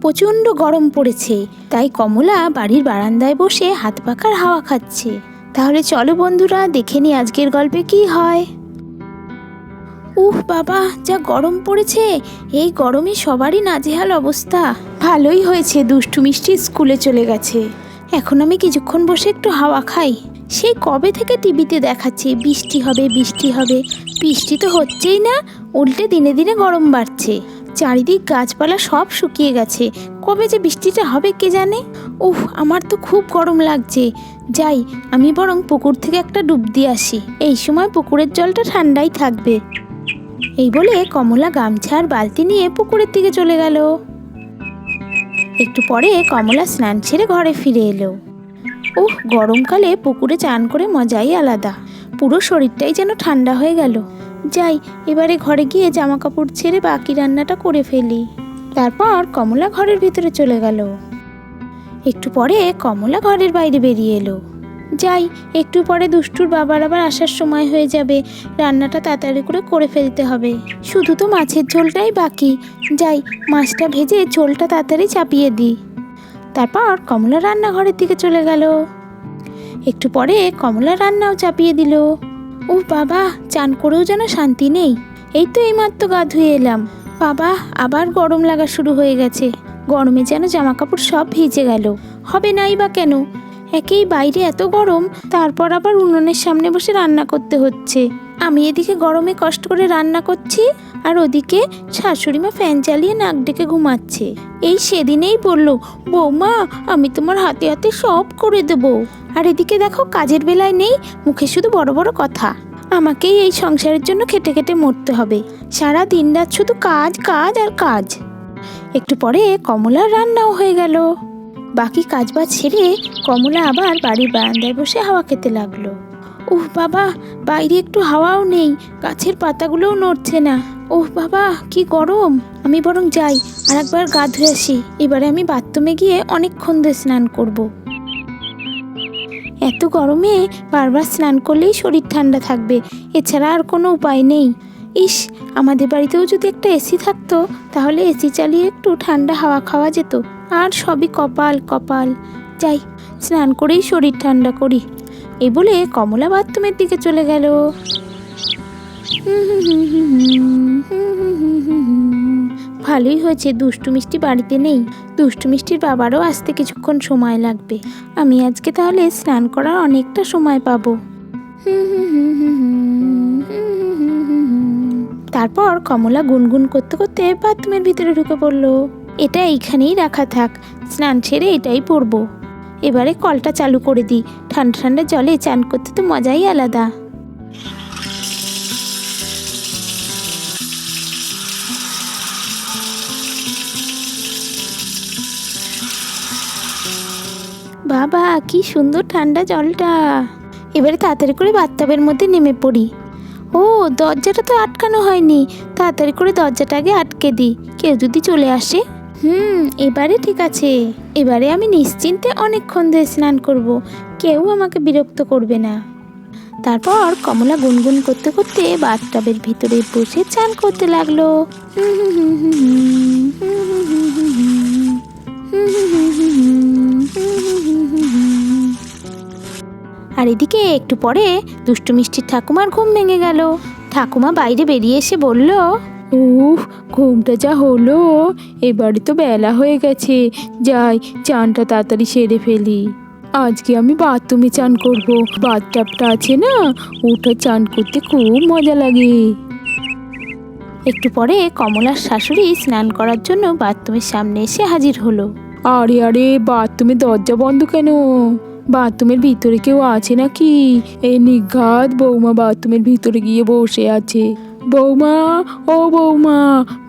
প্রচণ্ড গরম পড়েছে, তাই কমলা বাড়ির বারান্দায় বসে হাত পাখার হাওয়া খাচ্ছে। তাহলে চলো বন্ধুরা, দেখে নি আজকের গল্পে কি হয়। বাবা, যা গরম পড়েছে! এই গরমে সবারই নাজেহাল অবস্থা। ভালোই হয়েছে দুষ্টু মিষ্টি স্কুলে চলে গেছে। এখন আমি কিছুক্ষণ বসে একটু হাওয়া খাই। সেই কবে থেকে টিভিতে দেখাচ্ছে বৃষ্টি হবে বৃষ্টি হবে, বৃষ্টি তো হচ্ছেই না, উল্টে দিনে দিনে গরম বাড়ছে। চারিদিক গাছপালা সব শুকিয়ে গেছে, কবে যে বৃষ্টিটা হবে কে জানে। আমার তো খুব গরম লাগছে। যাই, আমি বরং পুকুর থেকে একটা ডুব দিয়ে আসি, এই সময় পুকুরের জলটা ঠান্ডাই থাকবে। এই বলে কমলা গামছা আর বালতি নিয়ে পুকুরের দিকে চলে গেল। একটু পরে কমলা স্নান ছেড়ে ঘরে ফিরে এলো। গরমকালে পুকুরে চান করে মজাই আলাদা, পুরো শরীরটাই যেন ঠান্ডা হয়ে গেল। যাই, এবারে ঘরে গিয়ে জামা কাপড় ছেড়ে বাকি রান্নাটা করে ফেলি। তারপর কমলা ঘরের ভিতরে চলে গেল। একটু পরে কমলা ঘরের বাইরে বেরিয়ে এলো। যাই, একটু পরে দুষ্টুর বাবার আবার আসার সময় হয়ে যাবে, রান্নাটা তাড়াতাড়ি করে ফেলতে হবে। শুধু তো মাছের ঝোলটাই বাকি। যাই, মাছটা ভেজে ঝোলটা তাড়াতাড়ি চাপিয়ে দিই। তারপর কমলা রান্নাঘরের দিকে চলে গেল। একটু পরে কমলা রান্নাও চাপিয়ে দিল। বাবা, চান করেও যেন শান্তি নেই। এই তো এইমাত্র গা ধুয়ে এলাম, বাবা আবার গরম লাগা শুরু হয়ে গেছে। গরমে যেন জামা কাপড় সব ভিজে গেল। হবে নাই বা কেন, একেই বাইরে এত গরম, তারপর আবার উনুনের সামনে বসে রান্না করতে হচ্ছে। আমি এদিকে গরমে কষ্ট করে রান্না করছি, আর ওদিকে শাশুড়ি মা ফ্যান চালিয়ে নাক ডেকে ঘুমাচ্ছে। এই সেদিনেই বলল, বৌমা আমি তোমার হাতে হাতে সব করে দেবো, আর এদিকে দেখো কাজের বেলায় নেই, মুখে শুধু বড় বড় কথা। আমাকেই এই সংসারের জন্য খেটে খেটে মরতে হবে, সারা দিন রাত শুধু কাজ কাজ আর কাজ। একটু পরে কমলার রান্নাও হয়ে গেল। বাকি কাজ বাজ ছেড়ে কমলা আবার বাড়ির বারান্দায় বসে হাওয়া খেতে লাগলো। বাবা, বাইরে একটু হাওয়াও নেই, গাছের পাতাগুলোও নড়ছে না। বাবা, কি গরম! আমি বরং যাই, আর একবার গা ধুয়ে আসি। এবারে আমি বাথরুমে গিয়ে অনেকক্ষণ ধরে স্নান করব। এত গরমে বারবার স্নান করলেই শরীর ঠান্ডা থাকবে, এছাড়া আর কোনো উপায় নেই। ইস, আমাদের বাড়িতেও যদি একটা এসি থাকতো, তাহলে এসি চালিয়ে একটু ঠান্ডা হাওয়া খাওয়া যেত। আর সবই কপাল কপাল। যাই, স্নান করেই শরীর ঠান্ডা করি। এই বলে কমলা বাথরুমের দিকে চলে গেল। ভালোই হয়েছে দুষ্টু মিষ্টি বাড়িতে নেই, দুষ্টু মিষ্টির বাবারও আসতে কিছুক্ষণ সময় লাগবে। আমি আজকে তাহলে স্নান করার অনেকটা সময় পাবো। তারপর কমলা গুনগুন করতে করতে বাথরুমের ভিতরে ঢুকে পড়লো। এটা এইখানেই রাখা থাক, স্নান ছেড়ে এটাই পরবো। এবারে কলটা চালু করে দিই, ঠান্ডা ঠান্ডা জলে চান করতে তো মজাই আলাদা। বাবা, কি সুন্দর ঠান্ডা জলটা! এবারে তাড়াতাড়ি করে বাথটাবের মধ্যে নেমে পড়ি। দরজাটা তো আটকানো হয়নি, তাড়াতাড়ি করে দরজাটা আগে আটকে দিই, কেউ যদি চলে আসে। এবারে ঠিক আছে, এবারে আমি নিশ্চিন্তে অনেকক্ষণ ধরে স্নান করব, কেউ আমাকে বিরক্ত করবে না। তারপর কমলা গুনগুন করতে করতে বাথটাবের ভিতরে বসে চান করতে লাগলো। আর এদিকে একটু পরে দুষ্টু মিষ্টির ঠাকুমার ঘুম ভেঙে গেল। ঠাকুমা বাইরে বেরিয়ে এসে বলল, ঘুমটা যা হলো, এবারে তো বেলা হয়ে গেছে, যাই চানটা তাড়াতাড়ি সেরে ফেলি। আজকে আমি বাথরুমে চান করব, বাথটাবটা আছে না, ওটা চান করতে খুব মজা লাগে। একটু পরে কমলার শাশুড়ি স্নান করার জন্য বাথরুমের সামনে এসে হাজির হলো। আরে বাথরুমের দরজা বন্ধ কেন? বাথরুমের ভিতরে কেউ আছে নাকি? এই নিঘাত বৌমা বাথরুমের ভিতরে গিয়ে বসে আছে। বৌমা, ও বৌমা,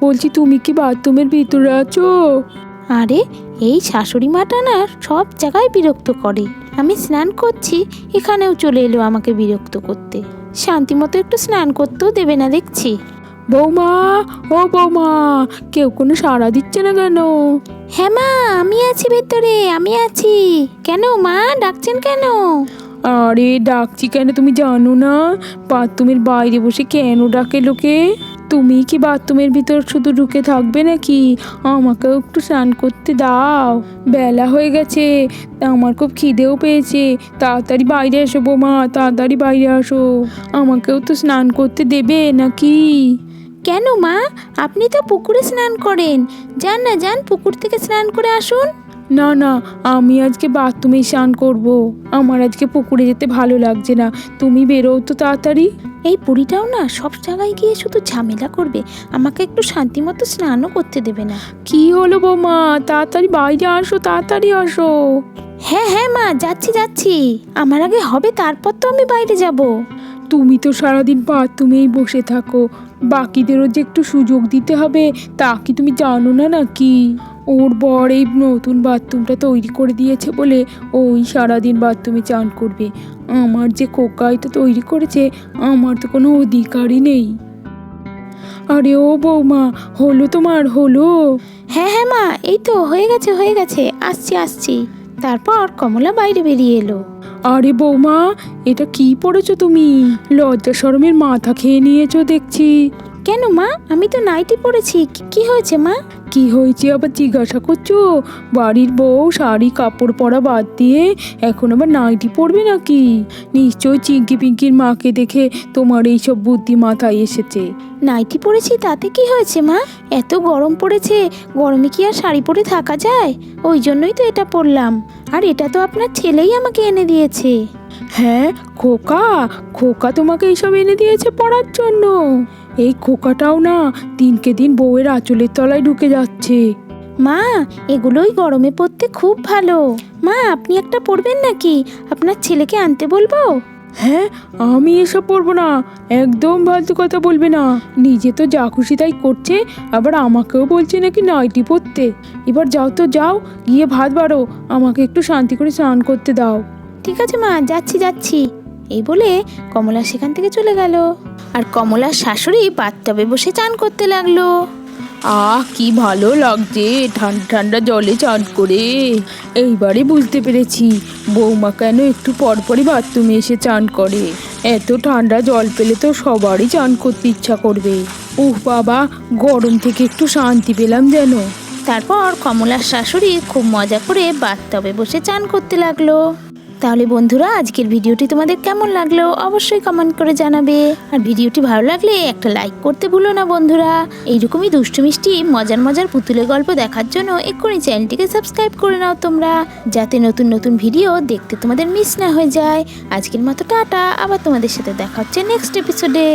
বলছি তুমি কি বাথরুমের ভিতরে আছো? আরে, এই শাশুড়ি মাটা না সব জায়গায় বিরক্ত করে। আমি স্নান করছি, এখানেও চলে এলো আমাকে বিরক্ত করতে। শান্তি মতো একটু স্নান করতেও দেবে না দেখছি। বৌমা, ও বৌমা, কেউ কোনো সাড়া দিচ্ছে না কেন? হ্যাঁ মা, আমি আছি ভেতরে, আমি আছি। কেন মা, ডাকছেন কেন? আরে ডাকছি কেন তুমি জানো না? বাথরুমের বাইরে বসে কেন ডাকে লোকে? তুমি কি বাথরুমের ভিতর শুধু ঢুকে থাকবে নাকি? আমাকেও একটু স্নান করতে দাও, বেলা হয়ে গেছে, আমার খুব খিদেও পেয়েছে। তাড়াতাড়ি বাইরে এসো বৌমা, তাড়াতাড়ি বাইরে আসো, আমাকেও তো স্নান করতে দেবে নাকি? কেন মা, আপনি তো পুকুরে স্নান করেন, যান না যান, পুকুর থেকে স্নান করে আসুন। না না, আমি আজকে বাথরুমে স্নান করব। আমার আজকে পুকুরে যেতে ভালো লাগছে না, তুমি বেরো তো তাড়াতাড়ি। এই বুড়িটাও না সব জায়গায় গিয়ে শুধু ঝামেলা করবে, আমাকে একটু শান্তি মতো স্নানও করতে দেবে না। কি হলো বৌমা, তাড়াতাড়ি বাইরে আসো, তাড়াতাড়ি আসো। হ্যাঁ হ্যাঁ মা, যাচ্ছি যাচ্ছি, আমার আগে হবে তারপর তো আমি বাইরে যাব। তুমি তো সারাদিন বাথরুমেই বসে থাকো, বাকিদেরও যে একটু সুযোগ দিতে হবে তা কি তুমি জানো না নাকি? ওর বর এই নতুন বাথরুমটা তৈরি করে দিয়েছে বলে ওই সারাদিন বাথরুমে চান করবে। আমার যে খোকা এটা তৈরি করেছে, আমার তো কোনো অধিকারই নেই। আরে ও বৌমা, হলো তোমার, হলো? হ্যাঁ হ্যাঁ মা, এই তো হয়ে গেছে হয়ে গেছে, আসছি আসছি। তারপর কমলা বাইরে বেরিয়ে এলো। আরে বৌমা, এটা কি পড়েছো তুমি? লজ্জা শরমের মাথা খেয়ে নিয়েছো দেখছি। কেন মা, আমি তো নাইটি পরেছি, কি হয়েছে মা? কি হয়েছে আবার জিজ্ঞাসা করছো? বাড়ির বউ শাড়ি কাপড় পরা বাদ দিয়ে এখন আবার নাইটি পরবে নাকি? নিশ্চয়ই চিঙ্কি পিঙ্কির মাকে দেখে তোমার এইসব বুদ্ধি মাথায় এসেছে। নাইটি পরেছি তাতে কি হয়েছে মা? এত গরম পড়েছে, গরমে কি আর শাড়ি পরে থাকা যায়? ওই জন্যই তো এটা পরলাম। আর এটা তো আপনার ছেলেই আমাকে এনে দিয়েছে। হ্যাঁ, খোকা, খোকা তোমাকে এইসব এনে দিয়েছে পড়ার জন্য? এই খোকাটাও না দিনকে দিন বউয়ের আঁচলের তলায় ঢুকে যাচ্ছে। মা, এগুলোই গরমে পরতে খুব ভালো। মা, আপনি একটা পরবেন নাকি? আপনার ছেলেকে আনতে বলবো? হ্যাঁ, আমি এসব পরবো না, একদম ফালতু কথা বলবে না। নিজে তো যা খুশি তাই করছে, আবার আমাকেও বলছে নাকি নাইটি পরতে। এবার যাও তো যাও, গিয়ে ভাত বাড়ো, আমাকে একটু শান্তি করে স্নান করতে দাও। ঠিক আছে মা, যাচ্ছি যাচ্ছি। এই বলে কমলা সেখান থেকে চলে গেল। আর কমলার শাশুড়ি বাথটবে বসে চান করতে লাগলো। আহ, কি ভালো লাগছে ঠান্ডা ঠান্ডা জলে চান করে। এইবারে বুঝতে পেরেছি বৌমা কেন একটু পরপরই বাথরুমে এসে চান করে। এত ঠান্ডা জল পেলে তো সবারই চান করতে ইচ্ছা করবে। উহ বাবা, গরম থেকে একটু শান্তি পেলাম যেন। তারপর কমলার শাশুড়ি খুব মজা করে বাথটবে বসে চান করতে লাগলো। তাহলে বন্ধুরা, আজকের ভিডিওটি তোমাদের কেমন লাগলো অবশ্যই কমেন্ট করে জানাবে। আর ভিডিওটি ভালো লাগলে একটা লাইক করতে ভুলো না বন্ধুরা। এইরকমই দুষ্টু মিষ্টি মজার মজার পুতুলের গল্প দেখার জন্য এক্ষুনি চ্যানেলটিকে সাবস্ক্রাইব করে নাও তোমরা, যাতে নতুন নতুন ভিডিও দেখতে তোমাদের মিস না হয়ে যায়। আজকের মতো টাটা, আবার তোমাদের সাথে দেখা হচ্ছে নেক্সট এপিসোডে।